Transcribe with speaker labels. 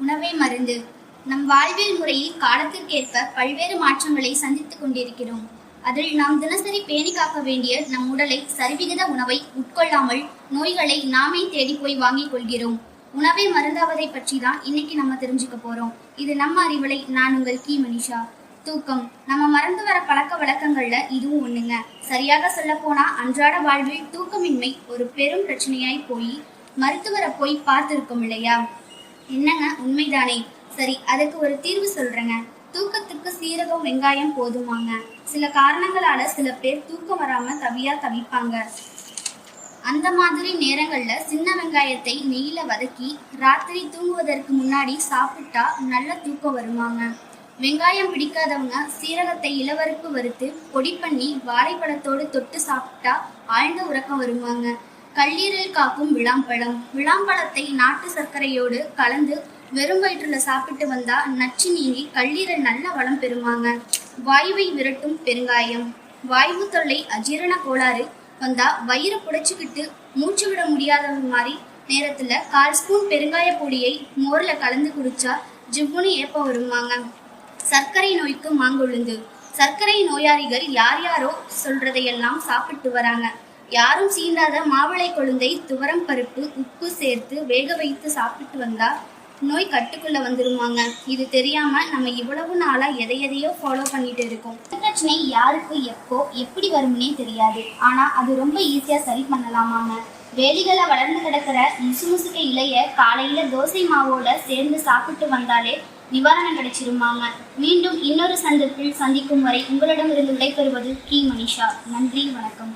Speaker 1: உணவே மருந்து. நம் வாழ்வியல் முறையில் காலத்திற்கேற்ப பல்வேறு மாற்றங்களை சந்தித்துக் கொண்டிருக்கிறோம். அதில் நாம் தினசரி பேணி காக்க வேண்டிய நம் உடலை சரிவிகித உணவை உட்கொள்ளாமல் நோய்களை நாமே தேடி போய் வாங்கிக் கொள்கிறோம். உணவே மருந்தாவதை பற்றி தான் இன்னைக்கு நம்ம தெரிஞ்சுக்க போறோம். இது நம்ம அறிவலை. நான் உங்கள் கி மனிஷா. தூக்கம் நம்ம மறந்து வர பழக்க வழக்கங்கள்ல இதுவும் ஒண்ணுங்க. சரியாக சொல்ல போனா அன்றாட வாழ்வில் தூக்கமின்மை ஒரு பெரும் பிரச்சனையாய் போய் மருத்துவரை போய் பார்த்திருக்கோம் இல்லையா? என்னங்க, உண்மைதானே? சரி, அதுக்கு ஒரு தீர்வு சொல்றேங்க. தூக்கத்துக்கு சீரகம், வெங்காயம் போதுமாங்க. சில காரணங்களால சில பேர் தூக்கம் வராம தவிப்பாங்க. அந்த மாதிரி நேரங்கள்ல சின்ன வெங்காயத்தை நெய்யில வதக்கி ராத்திரி தூங்குவதற்கு முன்னாடி சாப்பிட்டா நல்ல தூக்கம் வருமாங்க. வெங்காயம் பிடிக்காதவங்க சீரகத்தை இளவறுப்பு வறுத்து பொடி பண்ணி வாழைப்பழத்தோடு தொட்டு சாப்பிட்டா ஆழ்ந்த உறக்கம் வருமாங்க. கல்லீரல் காக்கும் விளாம்பழத்தை நாட்டு சர்க்கரையோடு கலந்து வெறும் வயிற்றுல சாப்பிட்டு வந்தா நச்சு நீங்கி கல்லீரல் நல்ல வளம் பெறுமாங்க. வாயுவை விரட்டும் பெருங்காயம். வாயு தொல்லை, அஜீரண கோளாறு வந்தா வயிறு புடைச்சுக்கிட்டு மூச்சு விட முடியாத மாதிரி நேரத்துல 1/4 ஸ்பூன் பெருங்காய பொடியை மோர்ல கலந்து குடிச்சா ஜிவ்வுன்னு ஏப்ப வருமாங்க. சர்க்கரை நோய்க்கு மாங்கொழுந்து. சர்க்கரை நோயாளிகள் யாரோ சொல்றதையெல்லாம் சாப்பிட்டு வராங்க. யாரும் சீண்டாத மாவிளை கொழுந்தை, துவரம் பருப்பு, உப்பு சேர்த்து வேக வைத்து சாப்பிட்டு வந்தா நோய் கட்டுக்குள்ள வந்துருமாங்க. இது தெரியாம நம்ம இவ்வளவு நாளா எதையோ ஃபாலோ பண்ணிட்டு இருக்கோம். பிரச்சனை யாருக்கு எப்போ எப்படி வரும்னே தெரியாது. ஆனா அது ரொம்ப ஈஸியா சரி பண்ணலாமாங்க. வேலிகளை வளர்ந்து கிடக்கிற முசுமுசுக்க இலைய காலையில தோசை மாவோட சேர்ந்து சாப்பிட்டு வந்தாலே நிவாரணம் கிடைச்சிருமாங்க. மீண்டும் இன்னொரு சந்திப்பில் சந்திக்கும் வரை உங்களிடமிருந்து விடைபெறுவது கி மனிஷா. நன்றி, வணக்கம்.